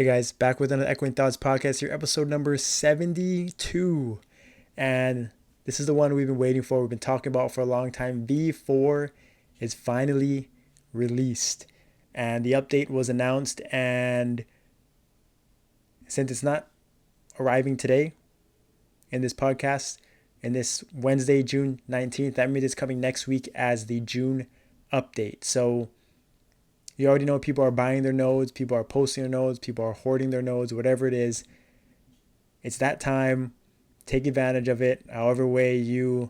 Hey guys, back with another Echoing Thoughts podcast here, episode number 72. And this is the one we've been waiting for. We've been talking about for a long time. V4 is finally released. And the update was announced. And since it's not arriving today in this podcast, in this Wednesday, June 19th, that means it's coming next week as the June update. So you already know people are buying their nodes, people are posting their nodes, people are hoarding their nodes, whatever it is. It's that time. Take advantage of it however way you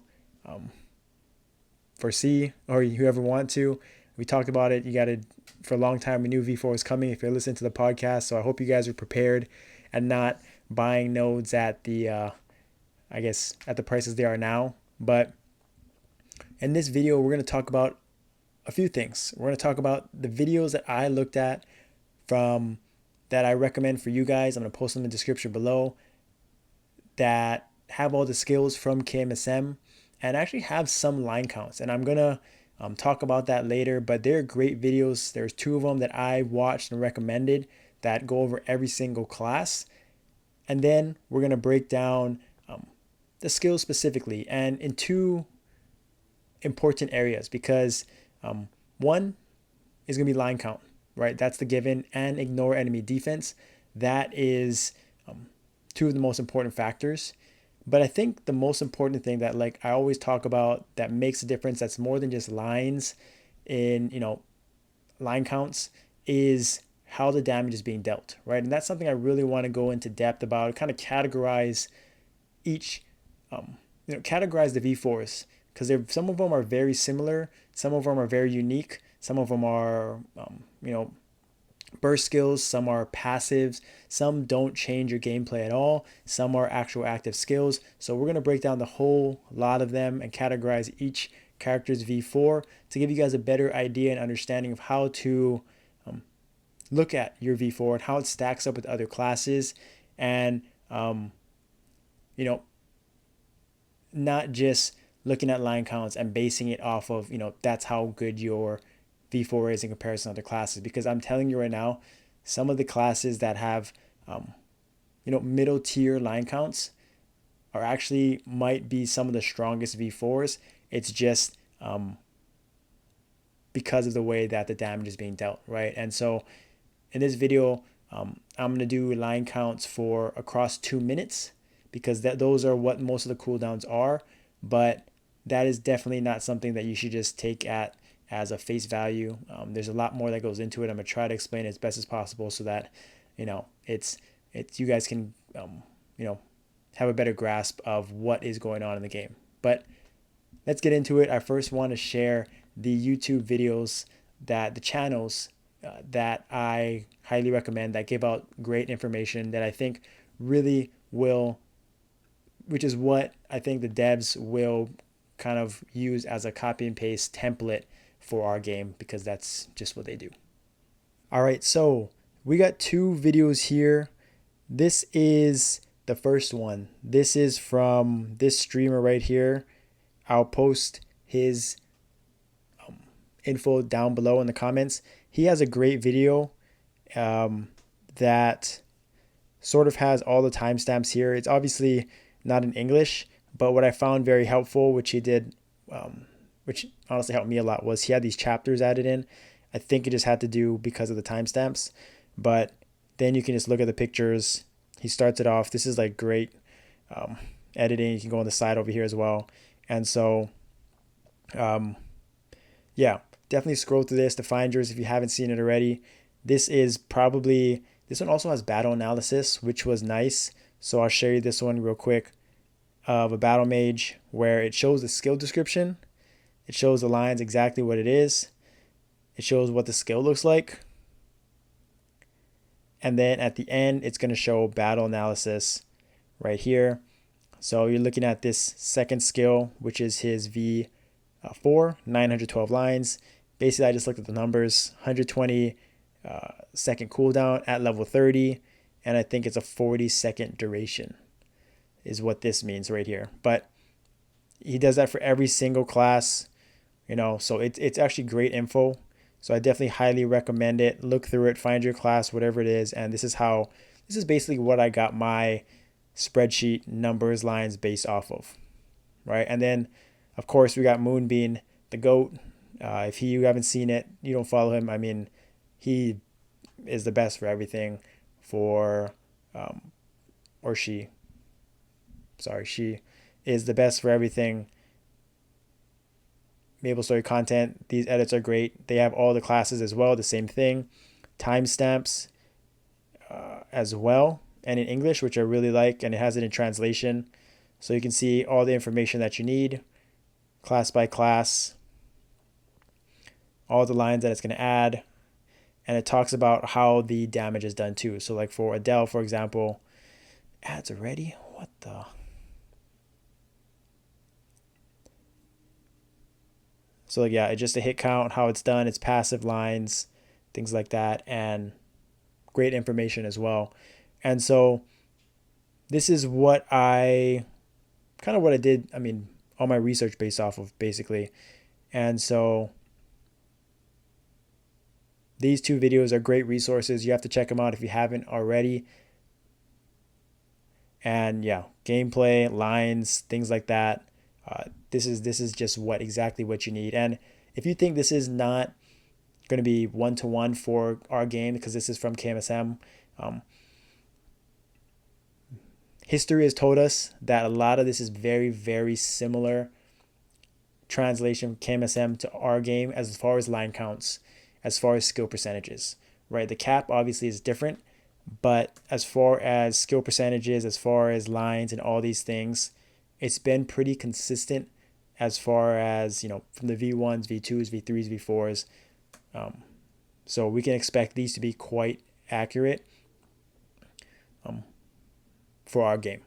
foresee or whoever want to. We talked about it. You got to, for a long time, we knew V4 was coming if you're listening to the podcast. So I hope you guys are prepared and not buying nodes at the, at the prices they are now. But in this video, we're going to talk about a few things. We're going to talk about the videos that I looked at from that I recommend for you guys. I'm going to post them in the description below that have all the skills from KMSM and actually have some line counts. And I'm going to talk about that later, but they're great videos. There's two of them that I watched and recommended that go over every single class. And then we're going to break down the skills specifically and in two important areas because one is going to be line count, right? That's the given, and ignore enemy defense. That is two of the most important factors. But I think the most important thing that I always talk about that makes a difference, that's more than just lines in, line counts, is how the damage is being dealt, right? And that's something I really want to go into depth about, kind of categorize each, categorize the V4s, because some of them are very similar, some of them are very unique, some of them are, burst skills, some are passives, some don't change your gameplay at all, some are actual active skills. So we're going to break down the whole lot of them and categorize each character's V4 to give you guys a better idea and understanding of how to look at your V4 and how it stacks up with other classes, and not just looking at line counts and basing it off of, that's how good your V4 is in comparison to other classes. Because I'm telling you right now, some of the classes that have, middle tier line counts are actually might be some of the strongest V4s. It's just because of the way that the damage is being dealt, right? And so in this video, I'm going to do line counts for across 2 minutes because those are what most of the cooldowns are. But that is definitely not something that you should just take as a face value. There's a lot more that goes into it. I'm gonna try to explain it as best as possible so that it's you guys can have a better grasp of what is going on in the game. But let's get into it. I first want to share the YouTube videos that the channels that I highly recommend that give out great information that I think really will, which is what I think the devs will kind of use as a copy and paste template for our game, because that's just what they do. All right, so we got two videos here. This is the first one. This is from this streamer right here. I'll post his info down below in the comments. He has a great video that sort of has all the timestamps here. It's obviously not in English, but what I found very helpful, which he did, which honestly helped me a lot, was he had these chapters added in. I think it just had to do because of the timestamps, but then you can just look at the pictures. He starts it off. This is great editing. You can go on the side over here as well. And so, definitely scroll through this to find yours if you haven't seen it already. This one also has battle analysis, which was nice. So I'll show you this one real quick of a battle mage where it shows the skill description. It shows the lines exactly what it is. It shows what the skill looks like. And then at the end, it's going to show battle analysis right here. So you're looking at this second skill, which is his V4, 912 lines. Basically, I just looked at the numbers, 120 second cooldown at level 30. And I think it's a 40-second duration is what this means right here. But he does that for every single class, so it's actually great info So I definitely highly recommend it. Look through it, find your class, whatever it is. And this is basically what I got my spreadsheet numbers lines based off of, right? And then, of course, we got Moonbeam, the GOAT. If you haven't seen it, you don't follow him. I mean, he is the best for everything for, or she, sorry, she is the best for everything MapleStory content. These edits are great. They have all the classes as well, the same thing. Timestamps as well, and in English, which I really like, and it has it in translation. So you can see all the information that you need, class by class, all the lines that it's going to add, and it talks about how the damage is done too. So like for Adele, for example, ads already? What the? So like, yeah, it's just a hit count, how it's done, it's passive lines, things like that, and great information as well. And so this is what I did. I mean, all my research based off of basically. And so these two videos are great resources. You have to check them out if you haven't already. And yeah, gameplay, lines, things like that. This is just exactly what you need. And if you think this is not going to be one-to-one for our game, because this is from KMSM, history has told us that a lot of this is very, very similar translation KMSM to our game as far as line counts, as far as skill percentages, right? The cap obviously is different, but as far as skill percentages, as far as lines and all these things, it's been pretty consistent as far as, from the V1s, V2s, V3s, V4s. So we can expect these to be quite accurate for our game.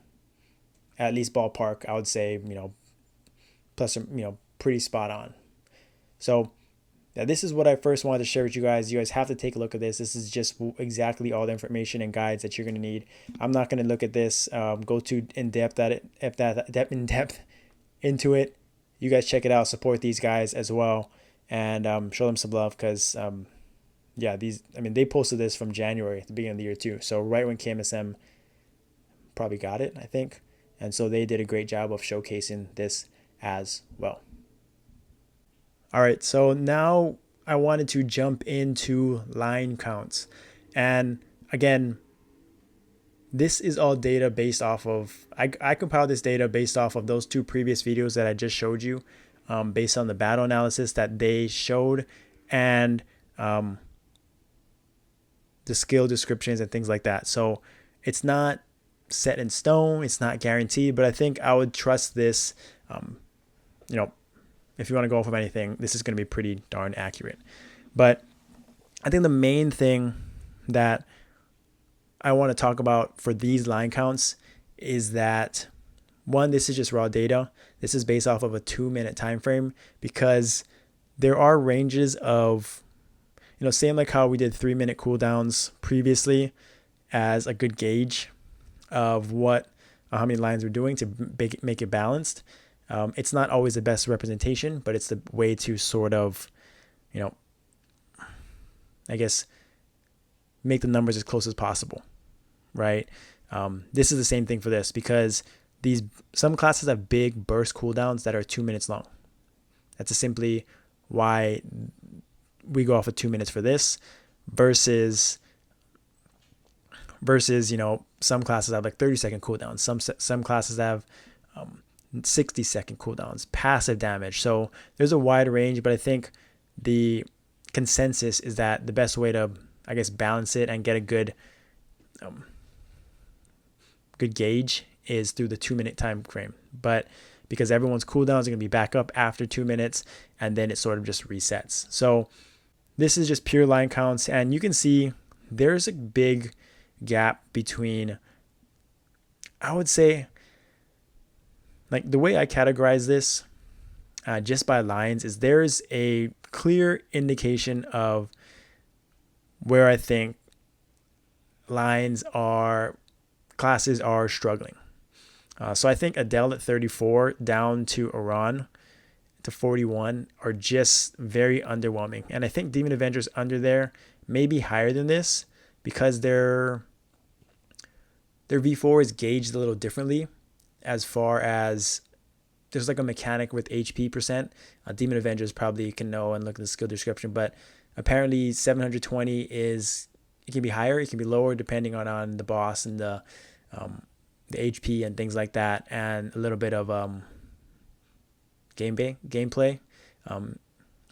At least ballpark, I would say, plus, pretty spot on. So yeah, this is what I first wanted to share with you guys. You guys have to take a look at this. This is just exactly all the information and guides that you're going to need. I'm not going to look at this, go too in depth at it, in depth into it. You guys check it out. Support these guys as well, and show them some love because, they posted this from January at the beginning of the year too. So right when KMSM probably got it, I think, and so they did a great job of showcasing this as well. All right, so now I wanted to jump into line counts. And again, this is all data based off of, I compiled this data based off of those two previous videos that I just showed you, based on the battle analysis that they showed and the skill descriptions and things like that. So it's not set in stone, it's not guaranteed, but I think I would trust this, if you want to go off of anything, this is going to be pretty darn accurate. But I think the main thing that I want to talk about for these line counts is that, one, this is just raw data. This is based off of a 2-minute time frame because there are ranges of, same like how we did 3-minute cooldowns previously as a good gauge of how many lines we're doing to make it balanced. It's not always the best representation, but it's the way to sort of, I guess, make the numbers as close as possible, right? This is the same thing for this because some classes have big burst cooldowns that are 2 minutes long. That's simply why we go off of 2 minutes for this versus some classes have like 30-second cooldowns. Some classes have 60-second cooldowns, passive damage. So there's a wide range, but I think the consensus is that the best way to, I guess, balance it and get a good gauge is through the 2-minute time frame. But because everyone's cooldowns are going to be back up after 2 minutes, and then it sort of just resets. So this is just pure line counts, and you can see there's a big gap between, I would say, like the way I categorize this just by lines is there's a clear indication of where I think classes are struggling. So I think Adele at 34 down to Iran to 41 are just very underwhelming. And I think Demon Avengers under there may be higher than this because their V4 is gauged a little differently as far as there's like a mechanic with HP percent. Demon Avengers probably can know and look at the skill description, but apparently 720 is, it can be higher, it can be lower depending on the boss and the HP and things like that, and a little bit of gameplay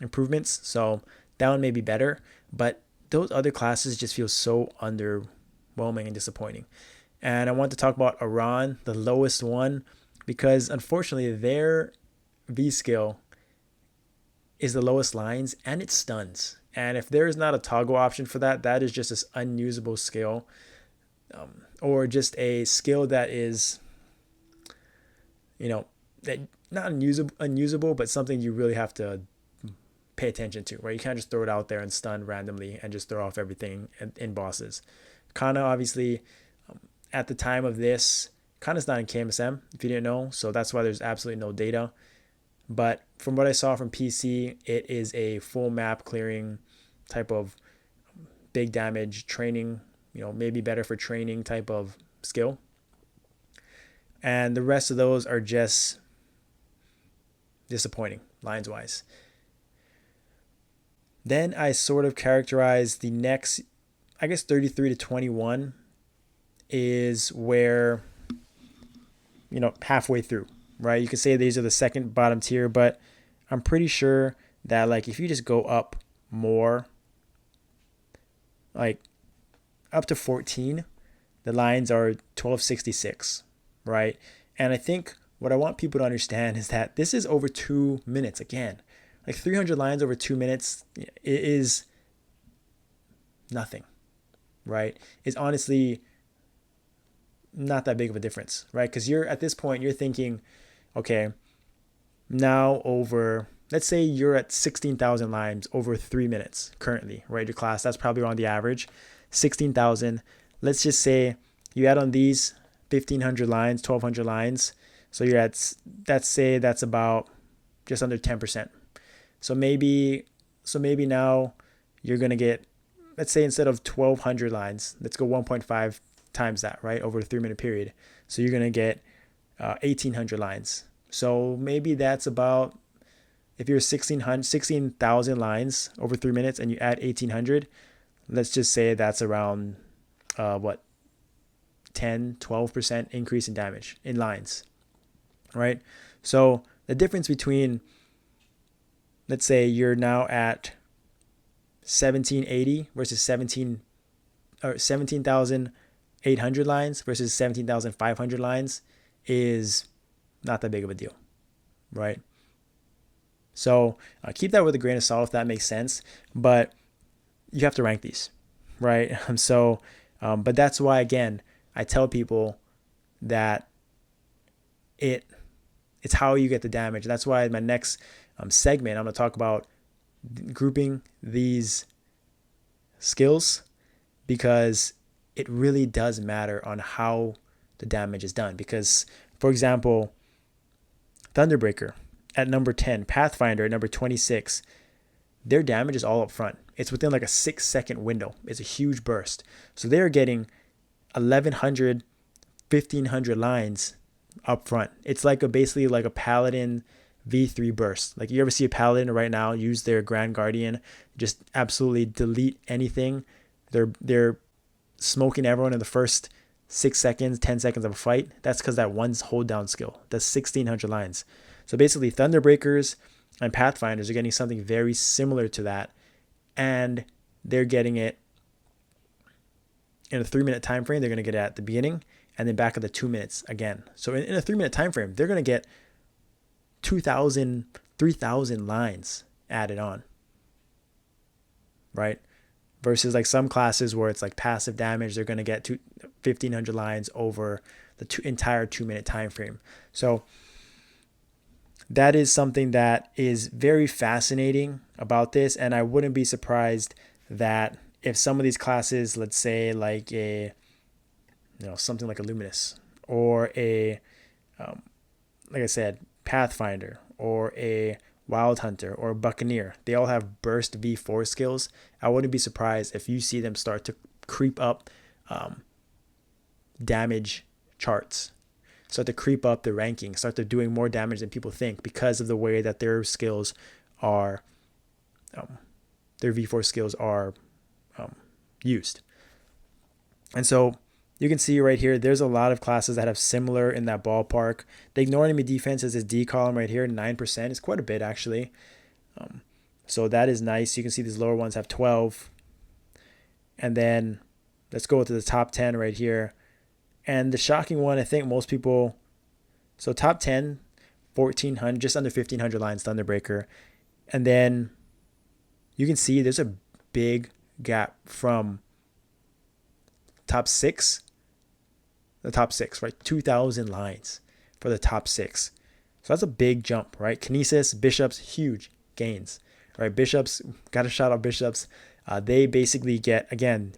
improvements. So that one may be better, but those other classes just feel so underwhelming and disappointing. And I want to talk about Iran, the lowest one, because unfortunately their V skill is the lowest lines and it stuns. And if there is not a toggle option for that, that is just this unusable skill, or just a skill that is, that not unusable, but something you really have to pay attention to, right? You can't just throw it out there and stun randomly and just throw off everything in bosses. Kana, obviously, at the time of this, Kana's not in KMSM, if you didn't know, so that's why there's absolutely no data. But from what I saw from PC, it is a full map clearing type of big damage training, maybe better for training type of skill. And the rest of those are just disappointing lines wise. Then I sort of characterize the next, I guess 33 to 21 is where, halfway through, right? You could say these are the second bottom tier, but I'm pretty sure that like if you just go up more, like up to 14, the lines are 1266, right? And I think what I want people to understand is that this is over 2 minutes again. Like 300 lines over 2 minutes, it is nothing, right? It's honestly not that big of a difference, right? Because you're at this point, you're thinking, okay, now over, let's say you're at 16,000 lines over 3 minutes currently, right? Your class, that's probably around the average, 16,000. Let's just say you add on these 1,500 lines, 1,200 lines. So you're at, let's say that's about just under 10%. So maybe now you're going to get, let's say instead of 1,200 lines, let's go 1.5 times that, right? Over a 3 minute period. So you're going to get 1,800 lines. So maybe that's about, if you're 16,000 lines over 3 minutes and you add 1,800, let's just say that's around 10-12% increase in damage in lines, right? So the difference between, let's say you're now at 1780 versus 17,800 lines versus 17,500 lines is not that big of a deal, right? So keep that with a grain of salt if that makes sense, but you have to rank these, right? But that's why, again, I tell people that it's how you get the damage. That's why in my next segment, I'm going to talk about grouping these skills, because it really does matter on how the damage is done. Because, for example, Thunderbreaker at number 10, Pathfinder at number 26, their damage is all up front. It's within like a 6-second window. It's a huge burst. So they're getting 1,100, 1,500 lines up front. It's like basically like a Paladin V3 burst. Like you ever see a Paladin right now use their Grand Guardian, just absolutely delete anything. They're smoking everyone in the first 6 seconds, 10 seconds of a fight. That's because that one's hold down skill. That's 1,600 lines. So basically Thunderbreakers and Pathfinders are getting something very similar to that, and they're getting it in a 3 minute time frame. They're going to get it at the beginning and then back at the 2 minutes again. So in a 3 minute time frame, they're going to get 2,000, 3,000 lines added on, right? Versus like some classes where it's like passive damage, they're going to get 1,500 lines over the entire 2 minute time frame. So that is something that is very fascinating about this, and I wouldn't be surprised that if some of these classes, let's say like something like a Luminous or a like I said, Pathfinder or a Wild Hunter, or Buccaneer. They all have burst V4 skills. I wouldn't be surprised if you see them start to creep up damage charts, start to creep up the ranking, start to doing more damage than people think because of the way that their skills are, their V4 skills are used. And so you can see right here, there's a lot of classes that have similar in that ballpark. The ignore enemy defense is this D column right here, 9%. It's quite a bit actually. So that is nice. You can see these lower ones have 12. And then let's go to the top 10 right here. And the shocking one, I think most people, so top 10, 1,400, just under 1,500 lines, Thunderbreaker. And then you can see there's a big gap from top 6, the top 6, right? 2,000 lines for the top 6. So that's a big jump, right? Kinesis, Bishops, huge gains, right? Bishops, got to shout out Bishops. They basically get, again,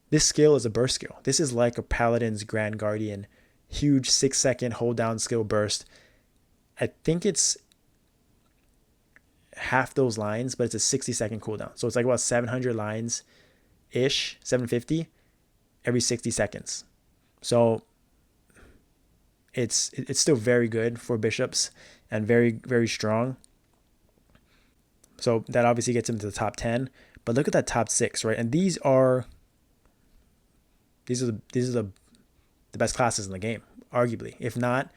this skill is a burst skill. This is like a Paladin's Grand Guardian, huge 6-second hold down skill burst. I think it's half those lines, but it's a 60-second cooldown. So it's like about 700 lines ish, 750 every 60 seconds. So it's still very good for Bishops and very, very strong. So that obviously gets him to the top 10. But look at that top 6, right? And these are the best classes in the game, arguably. If not,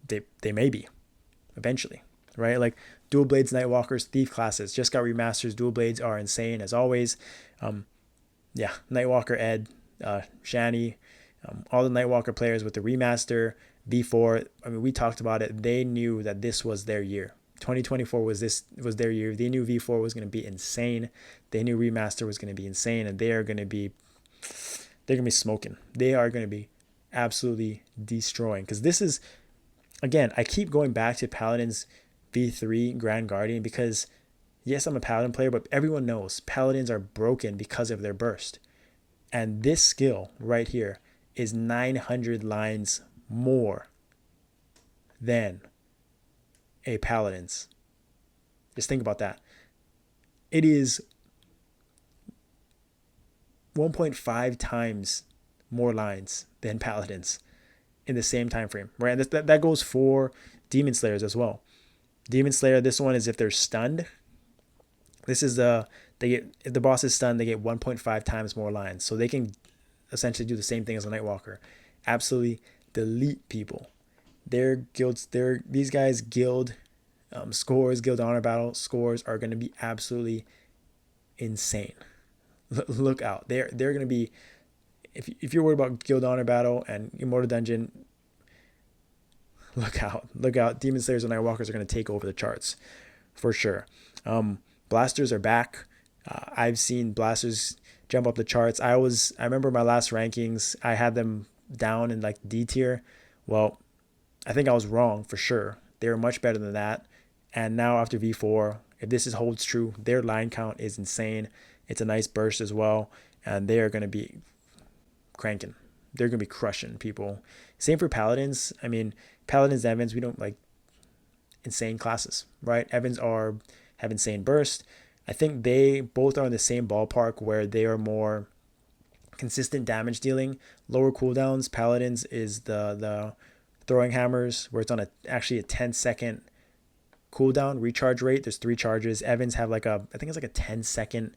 they may be eventually, right? Like Dual Blades, Nightwalkers, Thief classes just got remasters. Dual Blades are insane as always. Nightwalker, Ed, Shani, all the Nightwalker players with the remaster V4. I mean, we talked about it. They knew that this was their year. 2024 was their year. They knew V4 was going to be insane. They knew remaster was going to be insane, and they're going to be smoking. They are going to be absolutely destroying, because this is, again, I keep going back to Paladin's V3 Grand Guardian because yes, I'm a Paladin player, but everyone knows Paladins are broken because of their burst. And this skill right here is 900 lines more than a Paladin's. Just think about that. It is 1.5 times more lines than Paladins in the same time frame, right? And that goes for Demon Slayers as well. Demon Slayer, this one is if they're stunned. This is if the boss is stunned, they get 1.5 times more lines. So they can essentially do the same thing as a Nightwalker. Absolutely delete people. These guys guild scores, guild honor battle scores are going to be absolutely insane. Look out. They're going to be, if you're worried about guild honor battle and Immortal Dungeon, look out. Demon Slayers and Nightwalkers are going to take over the charts for sure. Blasters are back. I've seen Blasters jump up the charts. I remember my last rankings, I had them down in like D tier. Well, I think I was wrong for sure. They were much better than that. And now after V4, if this holds true, their line count is insane. It's a nice burst as well. And they are going to be cranking. They're going to be crushing people. Same for Paladins. I mean, Paladins, Evans, we don't like insane classes, right? Evans have insane burst. I think they both are in the same ballpark where they are more consistent damage dealing, lower cooldowns. Paladins is the throwing hammers, where it's on actually a 10-second cooldown recharge rate. There's 3 charges. Evans have I think it's like a 10-second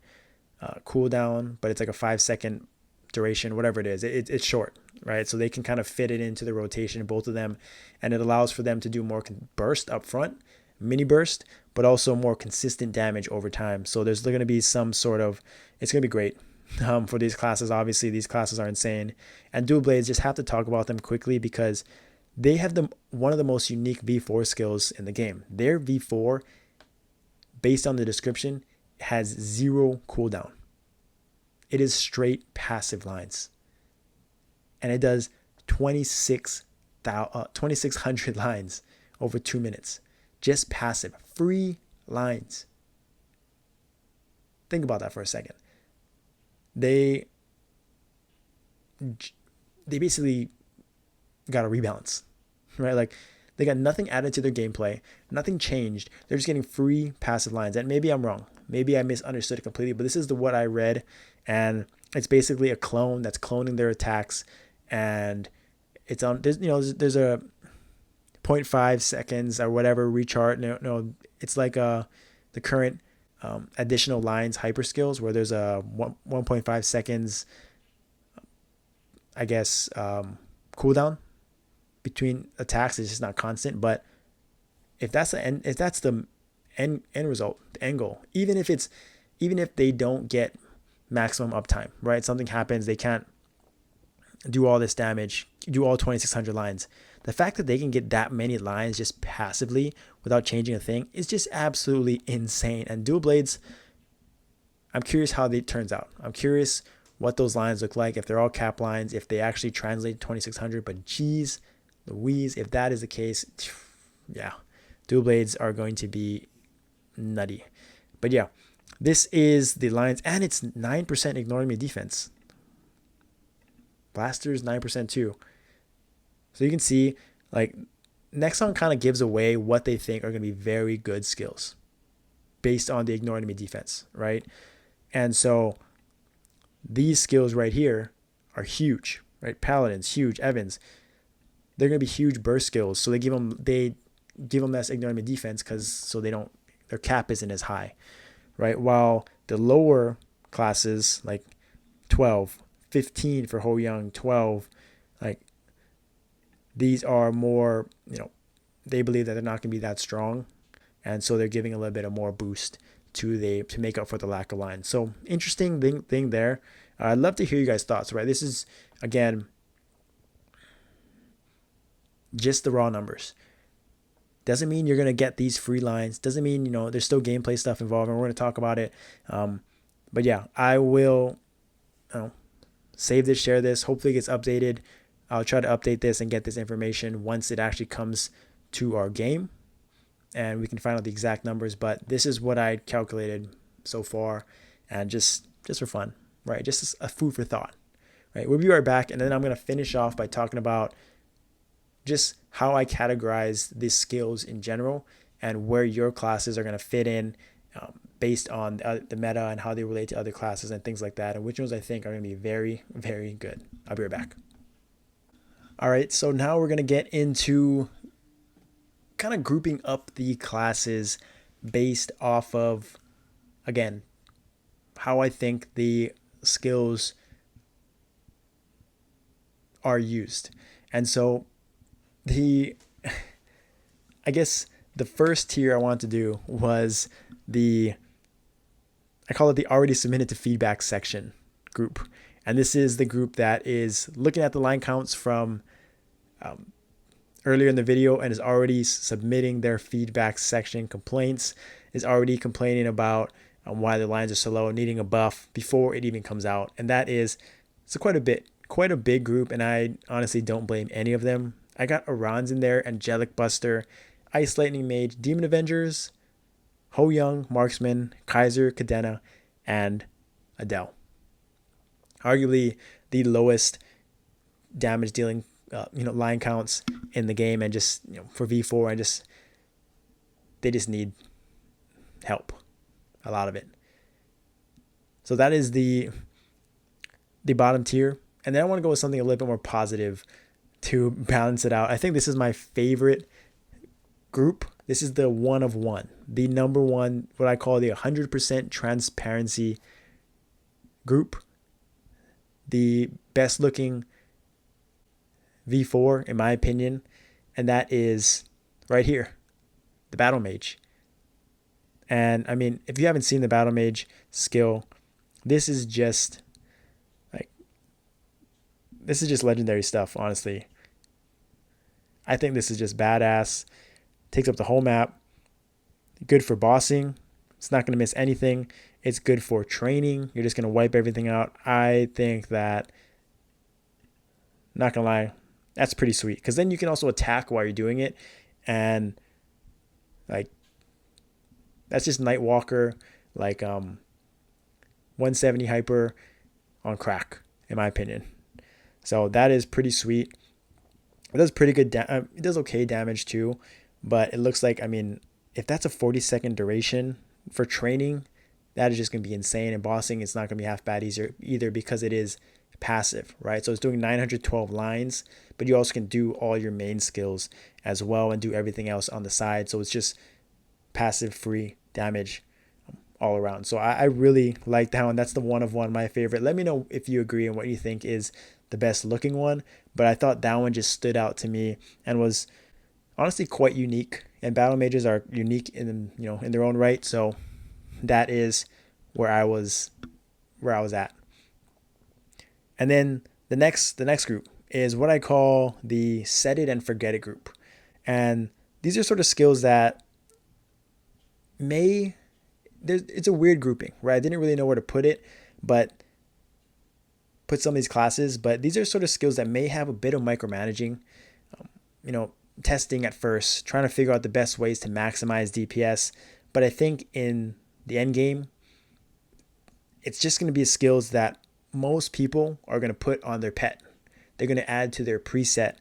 cooldown, but it's like a 5-second duration, whatever it is. It's short, right? So they can kind of fit it into the rotation, both of them, and it allows for them to do more burst up front, mini burst, but also more consistent damage over time. So there's going to be it's going to be great for these classes. Obviously, these classes are insane. And Dual Blades, just have to talk about them quickly because they have one of the most unique V4 skills in the game. Their V4, based on the description, has 0 cooldown. It is straight passive lines. And it does 2,600 lines over 2 minutes. Just passive. Free lines. Think about that for a second. They basically got a rebalance, right? Like They got nothing added to their gameplay, nothing changed. They're just getting free passive lines. And maybe I'm wrong. Maybe I misunderstood it completely, but this is what I read. And it's basically a clone that's cloning their attacks. And it's on, there's a zero point 0.5 seconds or whatever recharge. No, it's like the current additional lines hyper skills where there's a 1.5 seconds, I guess, cooldown between attacks. Is just not constant. But if that's the end result, the end goal, even if they don't get maximum uptime, right? Something happens, they can't do all this damage, do all 2,600 lines. The fact that they can get that many lines just passively without changing a thing is just absolutely insane. And dual blades, I'm curious how it turns out. I'm curious what those lines look like, if they're all cap lines, if they actually translate to 2,600. But geez Louise, if that is the case, yeah, dual blades are going to be nutty. But yeah, this is the lines, and it's 9% ignore enemy defense. Blasters 9% too. So you can see, like, Nexon kind of gives away what they think are going to be very good skills based on the ignore enemy defense, right? And so these skills right here are huge, right? Paladins, huge. Evans, they're going to be huge burst skills. So they give them less ignore enemy defense their cap isn't as high, right? While the lower classes, like 12, 15 for Ho Young, 12, like, these are more, they believe that they're not going to be that strong. And so they're giving a little bit of more boost to make up for the lack of line. So interesting thing there. I'd love to hear you guys' thoughts, right? This is, again, just the raw numbers. Doesn't mean you're going to get these free lines. Doesn't mean, there's still gameplay stuff involved, and we're going to talk about it. But yeah, I will save this, share this. Hopefully it gets updated. I'll try to update this and get this information once it actually comes to our game, and we can find out the exact numbers. But this is what I calculated so far, and just for fun, right? Just a food for thought, right? We'll be right back, and then I'm going to finish off by talking about just how I categorize these skills in general and where your classes are going to fit in based on the meta and how they relate to other classes and things like that, and which ones I think are going to be very, very good. I'll be right back. All right, so now we're going to get into kind of grouping up the classes based off of, again, how I think the skills are used. And so I guess the first tier I wanted to do was I call it the already submitted to feedback section group. And this is the group that is looking at the line counts from earlier in the video and is already submitting their feedback section complaints, is already complaining about why the lines are so low, needing a buff before it even comes out. And it's quite a big group, and I honestly don't blame any of them. I got Arans in there, Angelic Buster, Ice Lightning Mage, Demon Avengers, Ho Young, Marksman, Kaiser, Cadena, and Adele. Arguably the lowest damage dealing line counts in the game, and just for V4, they just need help, a lot of it. So that is the bottom tier. And then I want to go with something a little bit more positive to balance it out. I think this is my favorite group. This is the one of one, the number one, what I call the 100% transparency group. The best looking V4, in my opinion, and that is right here, the Battle Mage. And I mean, if you haven't seen the Battle Mage skill, this is just legendary stuff, honestly. I think this is just badass. Takes up the whole map. Good for bossing. It's not going to miss anything. It's good for training. You're just going to wipe everything out. I think that, not going to lie, that's pretty sweet. Because then you can also attack while you're doing it. And, that's just Nightwalker, 170 hyper on crack, in my opinion. So that is pretty sweet. It does pretty good. It does okay damage too, but it looks like, I mean, if that's a 40-second duration for training, that is just going to be insane. And bossing, it's not going to be half bad either because it is passive, right? So it's doing 912 lines, but you also can do all your main skills as well and do everything else on the side. So it's just passive free damage all around. So I really like that one. That's the one of one, my favorite. Let me know if you agree and what you think is the best looking one. But I thought that one just stood out to me and was honestly quite unique. And battle mages are unique in their own right. So that is where I was at. And then the next group is what I call the set it and forget it group. And these are sort of skills that may it's a weird grouping, right? I didn't really know where to put it, but put some of these classes, but these are sort of skills that may have a bit of micromanaging, um, you know, testing at first, trying to figure out the best ways to maximize DPS. But I think in the end game, it's just going to be skills that most people are going to put on their pet. They're going to add to their preset.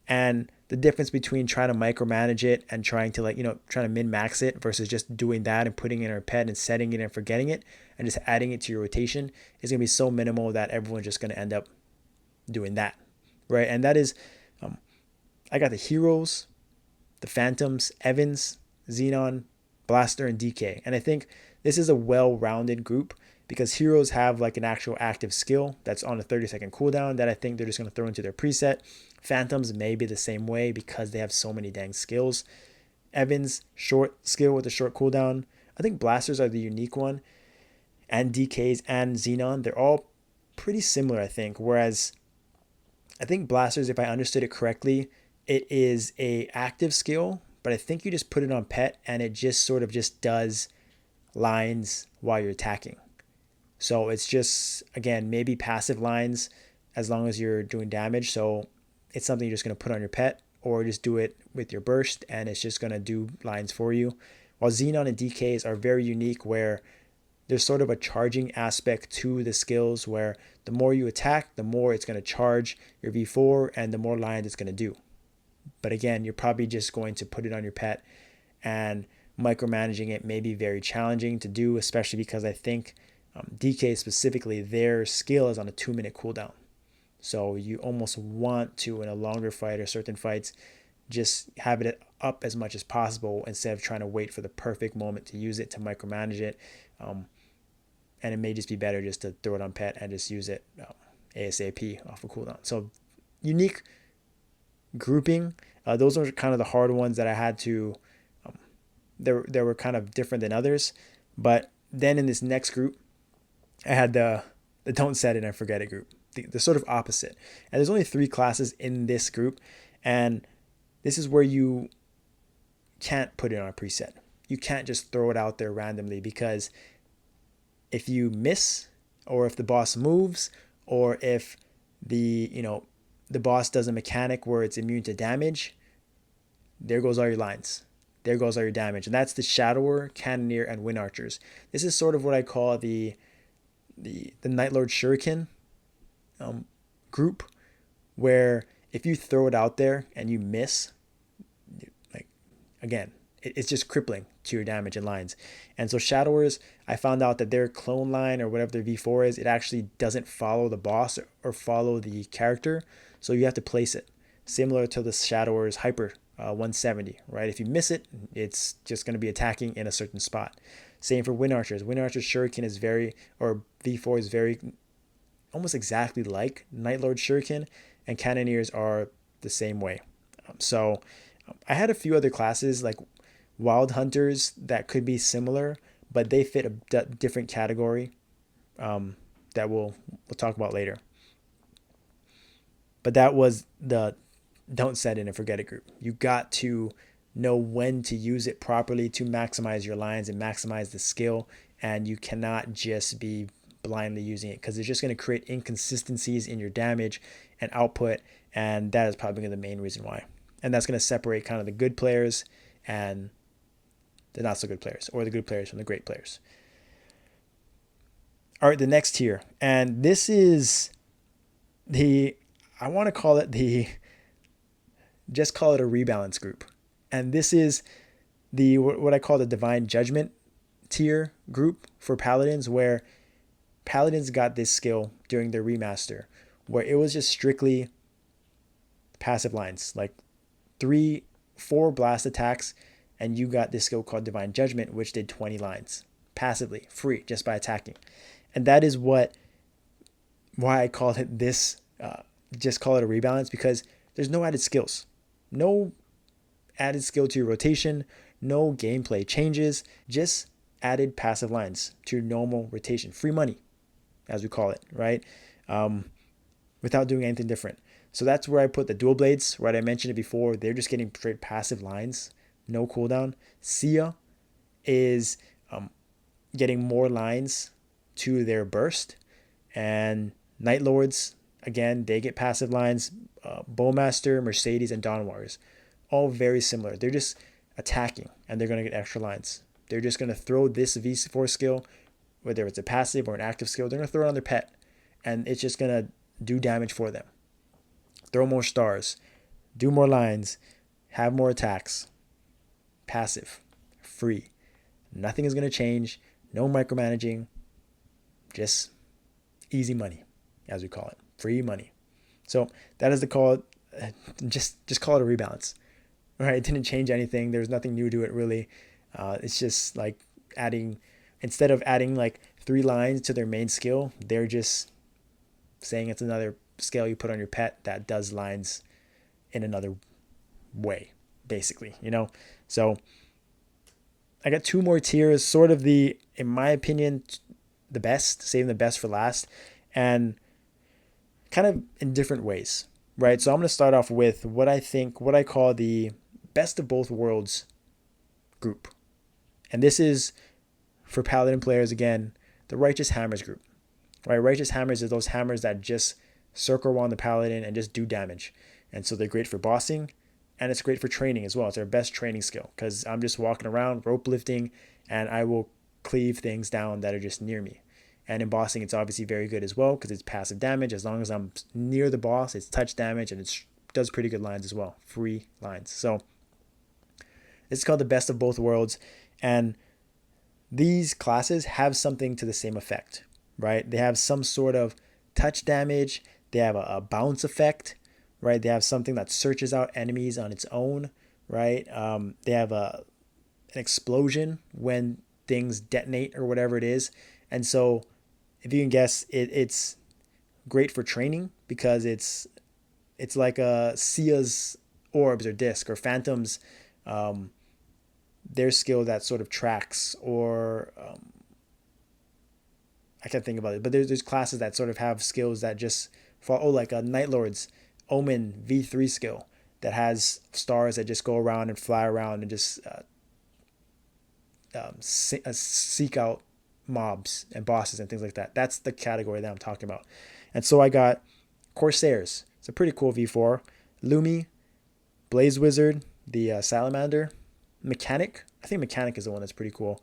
And the difference between trying to micromanage it and trying to trying to min max it versus just doing that and putting it in our pet and setting it and forgetting it and just adding it to your rotation is going to be so minimal that everyone's just going to end up doing that. Right. And that is, I got the heroes, the phantoms, Evans, Xenon, Blaster, and DK. And I think this is a well-rounded group because heroes have like an actual active skill that's on a 30-second cooldown that I think they're just going to throw into their preset. Phantoms may be the same way because they have so many dang skills. Evans, short skill with a short cooldown. I think blasters are the unique one. And DKs and Xenon, they're all pretty similar, I think. Whereas I think blasters, if I understood it correctly, it is a active skill, but I think you just put it on pet and it just sort of just does lines while you're attacking. So it's just, again, maybe passive lines as long as you're doing damage. So it's something you're just going to put on your pet or just do it with your burst and it's just going to do lines for you. While Xenon and DKs are very unique where there's sort of a charging aspect to the skills where the more you attack, the more it's going to charge your V4 and the more lines it's going to do. But again, you're probably just going to put it on your pet and micromanaging it may be very challenging to do, especially because I think DK specifically, their skill is on a 2-minute cooldown. So you almost want to, in a longer fight or certain fights, just have it up as much as possible instead of trying to wait for the perfect moment to use it, to micromanage it. And it may just be better just to throw it on pet and just use it ASAP off a cooldown. So unique grouping. Those are kind of the hard ones that I had to, they were kind of different than others. But then in this next group, I had the don't set it and forget it group, the sort of opposite. And there's only 3 classes in this group. And this is where you can't put it on a preset. You can't just throw it out there randomly because if you miss or if the boss moves or if the boss does a mechanic where it's immune to damage, there goes all your lines. There goes all your damage. And that's the Shadower, Cannoneer, and Wind Archers. This is sort of what I call the Night Lord Shuriken group, where if you throw it out there and you miss, like again, it's just crippling to your damage and lines. And so Shadowers, I found out that their clone line or whatever their V4 is, it actually doesn't follow the boss or follow the character. So you have to place it. Similar to the Shadowers Hyper 170, right? If you miss it, it's just going to be attacking in a certain spot. Same for Wind Archers. Wind Archer's Shuriken is V4 is very, almost exactly like Night Lord Shuriken, and Cannoneers are the same way. So I had a few other classes like Wild Hunters that could be similar, but they fit a different category that we'll talk about later. But that was the don't set it and forget it group. You got to know when to use it properly to maximize your lines and maximize the skill, and you cannot just be blindly using it because it's just going to create inconsistencies in your damage and output, and that is probably the main reason why. And that's going to separate kind of the good players and the not so good players, or the good players from the great players. All right, the next tier, and this is I want to call it the just call it a rebalance group. And this is the what I call the divine judgment tier group for paladins, where paladins got this skill during their remaster, where it was just strictly passive lines, like 4 blast attacks, and you got this skill called divine judgment, which did 20 lines passively, free, just by attacking. And that is why I called it this, just call it a rebalance, because there's no added skills, no added skill to your rotation, no gameplay changes, just added passive lines to your normal rotation, free money, as we call it, right? Without doing anything different. So that's where I put the dual blades, right? I mentioned it before. They're just getting straight passive lines, no cooldown. Sia is getting more lines to their burst. And Night Lords, again, they get passive lines. Bowmaster, Mercedes, and Dawn Warriors, all very similar. They're just attacking, and they're going to get extra lines. They're just going to throw this V4 skill, whether it's a passive or an active skill, they're going to throw it on their pet, and it's just going to do damage for them. Throw more stars, do more lines, have more attacks. Passive, free. Nothing is going to change. No micromanaging. Just easy money, as we call it. Free money. So that is the call. Just call it a rebalance. All right, it didn't change anything. There's nothing new to it really. It's just like instead of adding like 3 lines to their main skill, they're just saying it's another skill you put on your pet that does lines in another way, basically, So I got 2 more tiers, sort of in my opinion, the best, saving the best for last, and kind of in different ways, right? So I'm going to start off with what I call the best of both worlds group. And this is for Paladin players, again, the Righteous Hammers group, right? Righteous Hammers is those hammers that just circle around the Paladin and just do damage. And so they're great for bossing, and it's great for training as well. It's our best training skill, because I'm just walking around rope lifting and I will cleave things down that are just near me. And in bossing, it's obviously very good as well, because it's passive damage. As long as I'm near the boss, it's touch damage, and it does pretty good lines as well, free lines. So it's called the best of both worlds, and these classes have something to the same effect, right? They have some sort of touch damage. They have a bounce effect, right? They have something that searches out enemies on its own, right? They have an explosion when things detonate or whatever it is. And so if you can guess, it's great for training, because it's like a Sia's orbs or disc, or Phantom's their skill that sort of tracks, or I can't think about it, but there's classes that sort of have skills that just fall, like a Night Lord's Omen V3 skill that has stars that just go around and fly around and just seek out mobs and bosses and things like that. That's the category that I'm talking about. And so I got Corsairs. It's a pretty cool V4. Lumi, Blaze Wizard, the Salamander, Mechanic. I think Mechanic is the one that's pretty cool.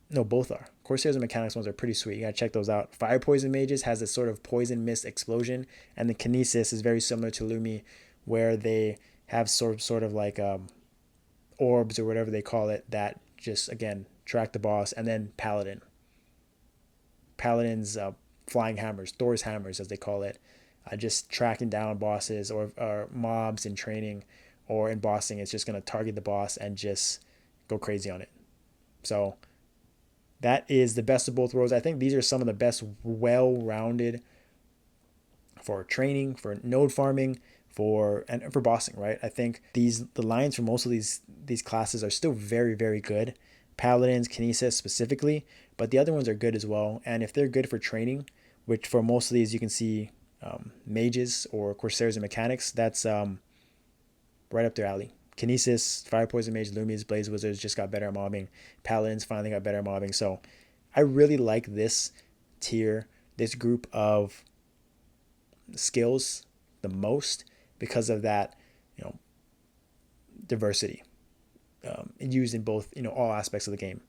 No, both are. Corsairs and Mechanics ones are pretty sweet. You gotta check those out. Fire Poison Mages has this sort of poison mist explosion, and the Kinesis is very similar to Lumi, where they have sort of like orbs or whatever they call it that just, again, track the boss. And then Paladin. Paladin's flying hammers, Thor's hammers as they call it, just tracking down bosses or mobs in training or in bossing. It's just going to target the boss and just go crazy on it. So that is the best of both worlds. I think these are some of the best, well-rounded for training, for node farming, for bossing, right? I think the lines for most of these classes are still very, very good. Paladins, Kinesis specifically, but the other ones are good as well. And if they're good for training, which for most of these you can see mages or Corsairs and Mechanics, that's right up their alley. Kinesis, Fire Poison Mage, Lumi's, Blaze Wizards just got better at mobbing. Paladins finally got better at mobbing. So I really like this tier, this group of skills the most, because of that, diversity used in both, all aspects of the game.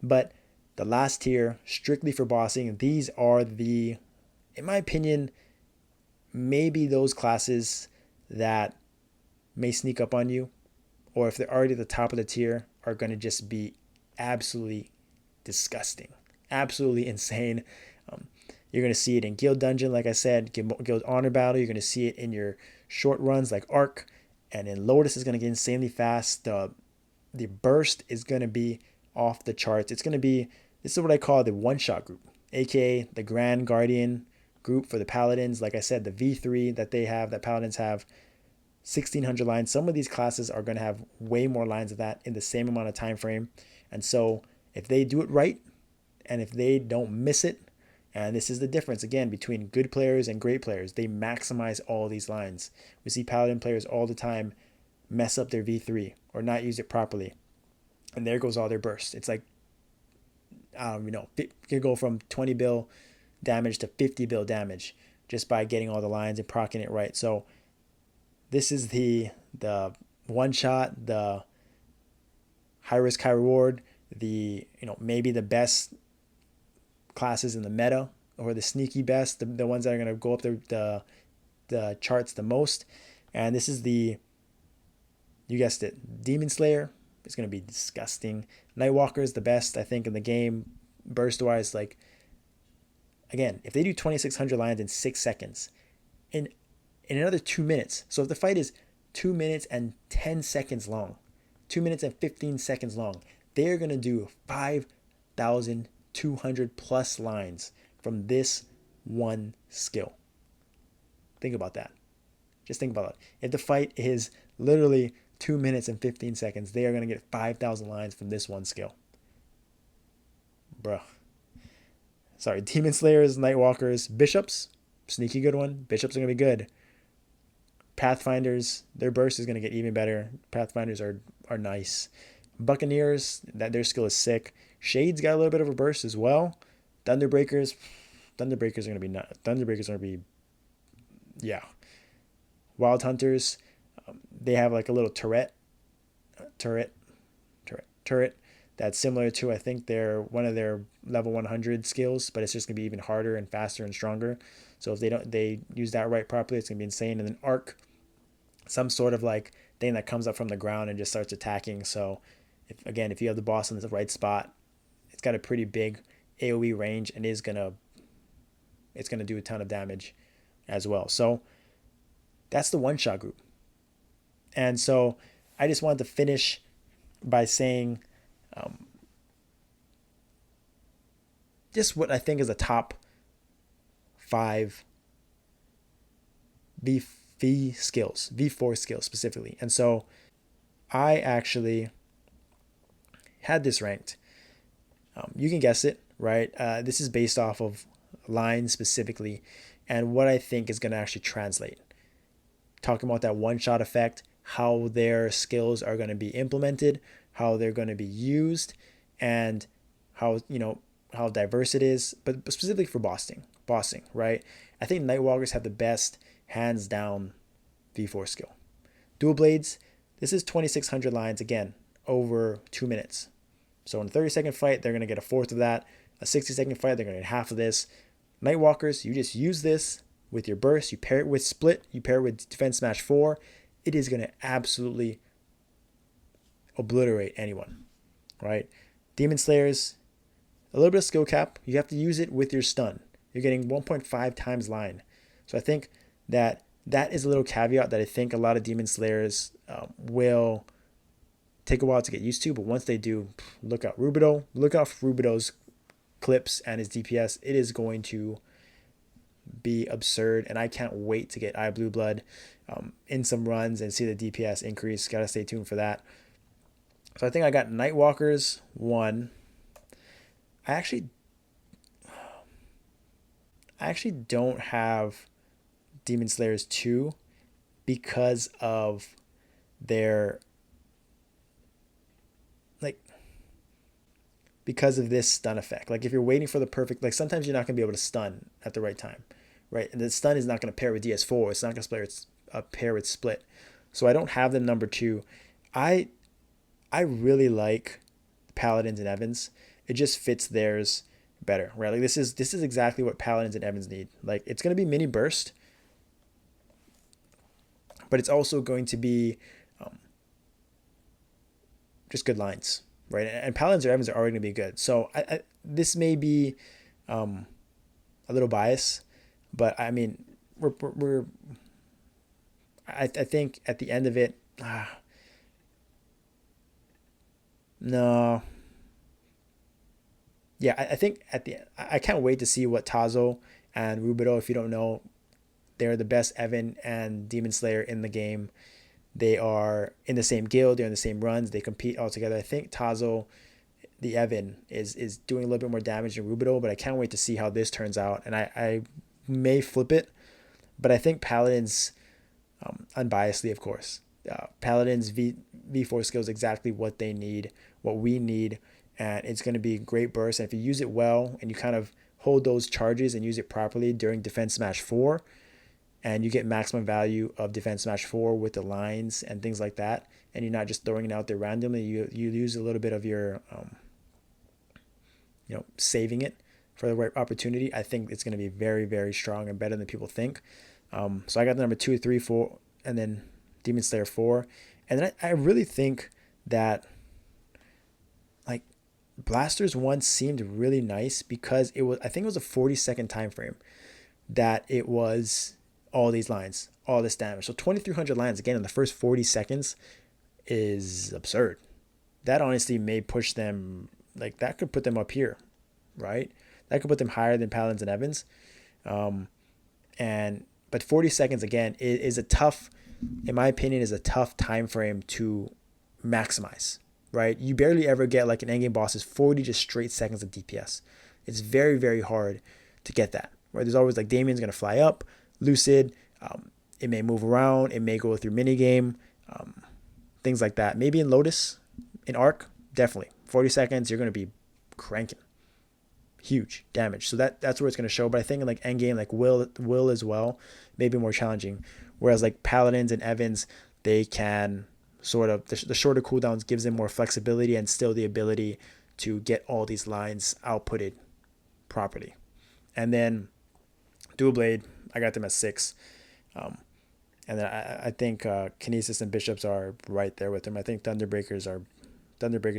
But the last tier, strictly for bossing, these are in my opinion, maybe those classes that may sneak up on you, or if they're already at the top of the tier, are going to just be absolutely disgusting, absolutely insane. Um, you're going to see it in Guild Dungeon, like I said, Guild Honor Battle. You're going to see it in your short runs like Arc, and in Lotus is going to get insanely fast. The burst is going to be off the charts. It's going to be, this is what I call the one-shot group, aka the Grand Guardian group for the Paladins. Like I said, the V3 that they have, that Paladins have, 1,600 lines. Some of these classes are going to have way more lines of that in the same amount of time frame. And so if they do it right, and if they don't miss it, and this is the difference, again, between good players and great players, they maximize all these lines. We see Paladin players all the time mess up their V3 or not use it properly. And there goes all their bursts. It's like, it could go from 20 bill damage to 50 bill damage just by getting all the lines and proccing it right. So this is the one shot, the high risk, high reward, the maybe the best classes in the meta, or the sneaky best, the ones that are going to go up the charts the most. And this is you guessed it, Demon Slayer is going to be disgusting. Nightwalker is the best, I think, in the game, burst wise. Like, again, if they do 2,600 lines in 6 seconds, in another 2 minutes. So if the fight is 2 minutes and 10 seconds long, 2 minutes and 15 seconds long, they're going to do 5,200 plus lines from this one skill. Think about that. Just think about it. If the fight is literally 2 minutes and 15 seconds, they are going to get 5,000 lines from this one skill. Bruh. Sorry, Demon Slayers, Nightwalkers, Bishops, sneaky good one. Bishops are going to be good. Pathfinders, their burst is going to get even better. Pathfinders are nice. Buccaneers, their skill is sick. Shades got a little bit of a burst as well. Thunderbreakers are going to be yeah. Wild Hunters, they have like a little turret that's similar to, I think, one of their level 100 skills, but it's just going to be even harder and faster and stronger. So if they use that right properly, it's going to be insane. And then Arc, some sort of like thing that comes up from the ground and just starts attacking. So if you have the boss in the right spot, it's got a pretty big AoE range and it's gonna do a ton of damage as well. So that's the one shot group. And so I just wanted to finish by saying just what I think is the top 5 V4 skills specifically. And so I actually had this ranked. You can guess it, right? This is based off of lines specifically and what I think is going to actually translate. Talking about that one-shot effect, how their skills are going to be implemented, how they're going to be used, and how diverse it is, but specifically for bossing, right? I think Nightwalkers have the best, hands down, V4 skill. Dual Blades, this is 2,600 lines, again, over 2 minutes. So in a 30-second fight, they're going to get a fourth of that. A 60-second fight, they're going to get half of this. Nightwalkers, you just use this with your burst, you pair it with Split, you pair it with Defense Smash 4, it is going to absolutely obliterate anyone, right? Demon Slayers, a little bit of skill cap. You have to use it with your stun. You're getting 1.5 times line. So I think that is a little caveat that I think a lot of Demon Slayers will take a while to get used to, but once they do, look out Rubido. Look out for Rubido's clips and his DPS. It is going to be absurd, and I can't wait to get Eye Blue Blood in some runs and see the DPS increase. Gotta stay tuned for that. So I think I got Nightwalkers 1. I actually don't have Demon Slayers 2 because of their because of this stun effect. Like if you're waiting for the perfect, like sometimes you're not going to be able to stun at the right time, right? And the stun is not going to pair with DS4. It's not going to pair with Split. So I don't have them number 2. I really like Paladins and Evans. It just fits theirs better, right? Like this is exactly what Paladins and Evans need. Like it's going to be mini burst, but it's also going to be just good lines, right? And Paladins or Evans are already going to be good. So this may be a little biased, but I mean, I think at the end of it, no, yeah, I think I can't wait to see what Tazo and Rubido. If you don't know, they're the best Evan and Demon Slayer in the game. They are in the same guild. They're in the same runs. They compete all together. I think Tazo, the Evan, is doing a little bit more damage than Rubido, but I can't wait to see how this turns out. And I may flip it, but I think Paladins, unbiasedly, of course, Paladins V4 skills exactly what they need, what we need, and it's going to be great burst. And if you use it well and you kind of hold those charges and use it properly during Defense Smash 4, and you get maximum value of Defense Smash 4 with the lines and things like that, and you're not just throwing it out there randomly, you use a little bit of your, saving it for the right opportunity. I think it's going to be very, very strong and better than people think. So I got the number 2, 3, 4, and then Demon Slayer 4. And then I really think that like Blasters 1 seemed really nice because I think it was a 40-second time frame that it was all these lines, all this damage. So 2,300 lines again in the first 40 seconds is absurd. That honestly may push them, like that could put them up here, right? That could put them higher than Paladins and Evans. But 40 seconds again is a tough, in my opinion, is a tough time frame to maximize, right? You barely ever get like an endgame boss is 40 just straight seconds of DPS. It's very, very hard to get that, right? There's always like Damien's going to fly up, Lucid, it may move around, it may go through minigame, things like that. Maybe in Lotus, in Arc, definitely. 40 seconds, you're going to be cranking. Huge damage. So that's where it's going to show. But I think in like endgame, like Will as well, maybe more challenging. Whereas like Paladins and Evans, they can sort of, the shorter cooldowns gives them more flexibility and still the ability to get all these lines outputted properly. And then Dual Blade, I got them at 6. And then I think Kinesis and Bishops are right there with them. I think Thunderbreakers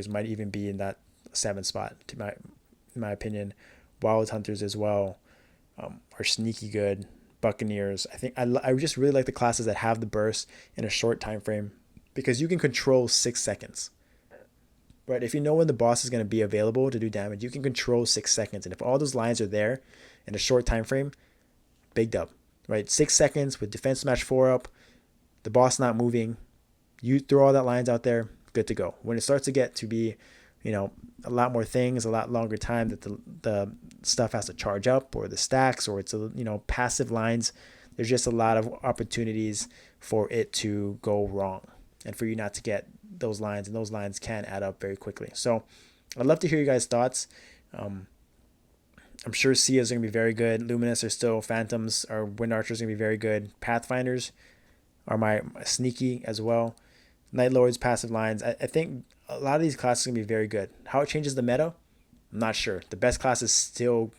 might even be in that 7th spot, in my opinion. Wild Hunters as well are sneaky good. Buccaneers. I think I just really like the classes that have the burst in a short time frame because you can control 6 seconds. Right? If you know when the boss is going to be available to do damage, you can control 6 seconds. And if all those lines are there in a short time frame, big dub. Right? 6 seconds with Defense Smash 4 up, the boss not moving, you throw all that lines out there, good to go. When it starts to get to be, a lot more things, a lot longer time that the stuff has to charge up or the stacks or it's passive lines, there's just a lot of opportunities for it to go wrong and for you not to get those lines, and those lines can add up very quickly. So I'd love to hear you guys' thoughts. I'm sure Sia's going to be very good. Luminous are still, Phantoms or Wind Archers going to be very good. Pathfinders are my sneaky as well. Night Lords, passive lines. I think a lot of these classes are going to be very good. How it changes the meta, I'm not sure. The best classes still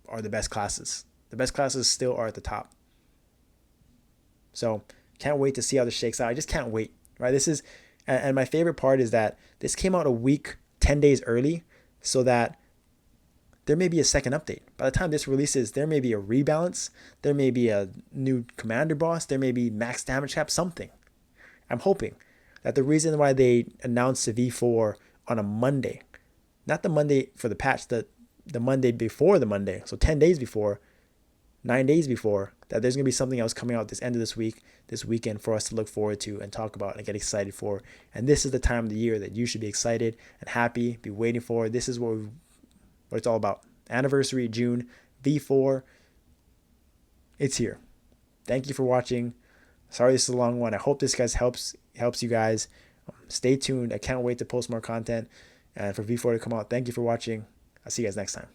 are the best classes. The best classes still are at the top. So can't wait to see how this shakes out. I just can't wait, right? And my favorite part is that this came out a week, 10 days early, so that there may be a second update. By the time this releases, there may be a rebalance. There may be a new commander boss. There may be max damage cap, something. I'm hoping that the reason why they announced the V4 on a Monday, not the Monday for the patch, the Monday before the Monday, so 10 days before, 9 days before, that there's going to be something else coming out this end of this week, this weekend for us to look forward to and talk about and get excited for. And this is the time of the year that you should be excited and happy, be waiting for. This is what it's all about. Anniversary, June, V4. It's here. Thank you for watching. Sorry this is a long one. I hope this guys helps you guys. Stay tuned. I can't wait to post more content and for V4 to come out. Thank you for watching. I'll see you guys next time.